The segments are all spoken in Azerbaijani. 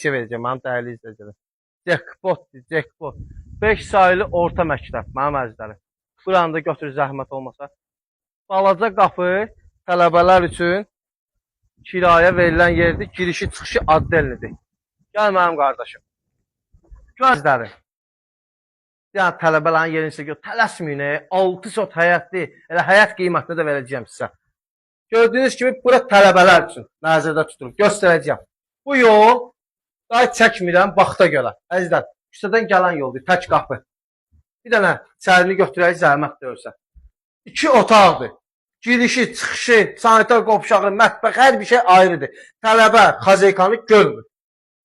şey verəcəm, mənim dəyərli izləyicilər. Jackpotdur, jackpot. 5 sayılı orta məktəb, mənim əzizlərim. Buranı da götür zəhmət olmasa. Balaca qapı tələbələr üçün kirayə verilən yerdir. Girişi çıxışı addellidir. Gəl mənim qardaşım. Gözlərim. Yəni tələbələrin yerini sizə gör. Tələsməyin, 6 sot həyətli. Elə həyət qiymətini də verəcəyəm sizə. Gördüyünüz kimi bura tələbələr üçün nəzərdə tutulub. Göstərəcəyəm. Bu yol daha çəkmirəm vaxta görə. Əzizlər, küçədən gələn yoldur, tək qapı. Bir dənə içərini götürək, zəhmət deyirsə. 2 otaqdır. Girişi, çıxışı, sanitar qovşağı, mətbəx, hər bir şey ayrıdır. Tələbə xazeykanı görmür.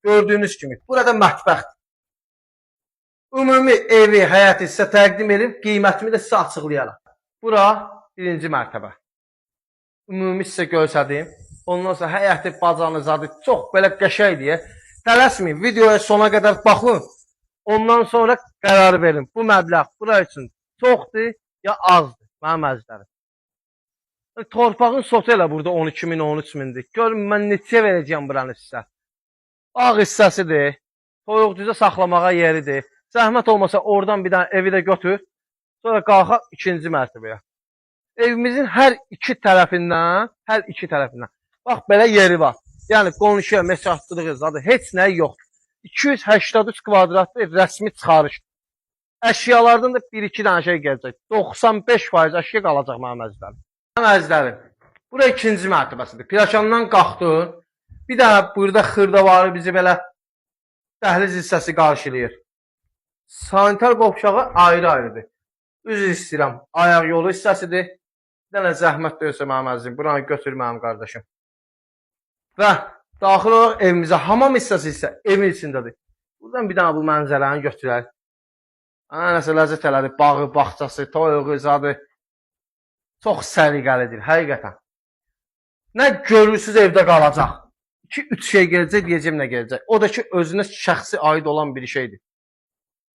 Gördüyünüz kimi. Burada mətbəxdir. Ümumi evi, həyəti sizə təqdim edib, qiymətimi də sizə açıqlayaram. Bura 1-ci mərtəbə. Ümumi sizə göstərdim. Ondan sonra həyəti, bacanızadır. Çox belə qəşəngdir. Tələsməyin, videoya sona qədər baxın. Ondan sonra qərar verin. Bu məbləğ bura üçün çoxdur ya azdır, mənim əzizlərim. Torpağın sotu elə burada 12.000, 13.000'dir. Görün, mən neçə verəcəyəm buranı sizə. Ağ hissəsidir. Toyuq-cüzə saxlamağa yeridir. Zəhmət olmasa oradan bir dənə evi də götür. Sonra qalxa 2-ci mərtəbəyə. Evimizin hər iki tərəfindən, bax belə yeri var. Yəni qonşuya mesafəliliyi zadı heç nəyi yoxdur. 283 kvadratlı rəsmi çıxarış. Əşyalardan da 1-2 dənə şey gələcək. 95% əşya qalacaq mənim əzizlərim. Mənim əzizlərim, bura 2-ci mərtəbəsidir. Piraşandan qalxdın. Bir dənə burada xırdavarı bizi belə dəhliz hissəsi qarşılayır. Sanitar qovşağı ayrı-ayrıdır. Üzr istəyirəm, ayaq yolu hissəsidir. Bir dənə zəhmət deyirsə mənim əzizim, buranı götür mənim qardaşım. Və daxil olaraq evimizə hamam hissəsi isə evin içindədir. Buradan bir dənə bu mənzərəni götürək. Nəsə ləzzət elədir, bağı, baxçası, toyuğu, zadı. Çox səliqəlidir, həqiqətən. Nə görürsünüz evdə qalacaq. 2-3 şey gələcək, deyəcəm nə gələcək. O da ki, özünə şəxsi aid olan bir şeydir.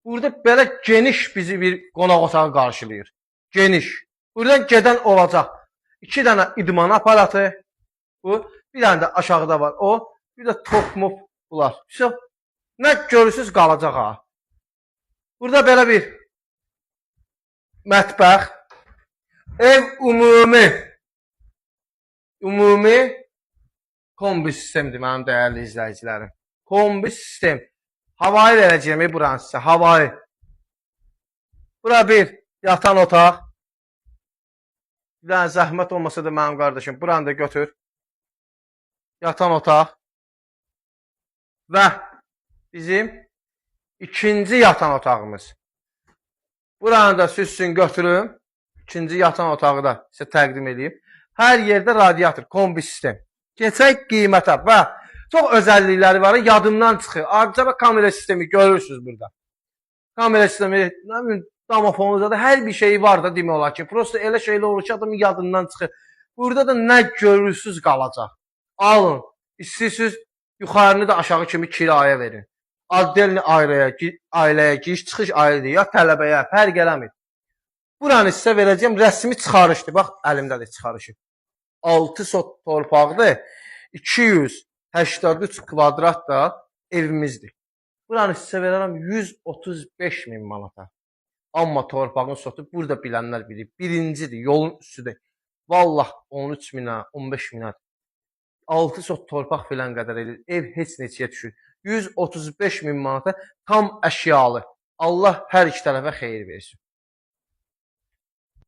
Burada belə geniş bizi bir qonaq otağı qarşılayır. Geniş. Buradan gedən olacaq. 2 dənə idman aparatı. Bu. Bir dənə də aşağıda var. O. Bir də top-mop bunlar. Nə görürsünüz qalacaq ha. Burada belə bir mətbəx. Ev ümumi kombi sistemdir mənim dəyərli izləyicilərim. Kombi sistem. Havayı verəcəyim buranı sizə. Havayı. Bura bir yatan otaq. Bir dənə zəhmət olmasa da mənim qardaşım. Buranı da götür. Yatan otaq. Və bizim 2-ci yatan otağımız. Buranı da süzsün götürüm. 2-ci yatan otağı da sizə təqdim edeyim. Hər yerdə radiator, kombi sistem. Keçək qiymətə və çox özəllikləri var, yadımdan çıxır. Acaba kamera sistemi görürsünüz burada. Kamera sistemi, damofonuzda da hər bir şey var da demək olar ki. Prosta elə şeylər olur ki, adamın yadından çıxır. Burada da nə görürsünüz qalacaq. Alın, istəyirsiniz yuxarını da aşağı kimi kirayə verin. Addelini ailəyə giriş çıxış ayrıdır, ya tələbəyə, fərq eləmir. Buranı sizə verəcəyim rəsmi çıxarışdır. Bax, əlimdədir çıxarışı. 6 sot torpaqdır. 283 kvadrat da evimizdir. Buranı sizə verərəm 135.000 manata. Amma torpağın sotu burada bilənlər bilir. Birincidir, yolun üstüdür. Vallah 13.000'ə, 15.000'ə. 6 sot torpaq filan qədər edir. Ev heç neçəyə düşür. 135.000 manata tam əşyalı. Allah hər iki tərəfə xeyir versin.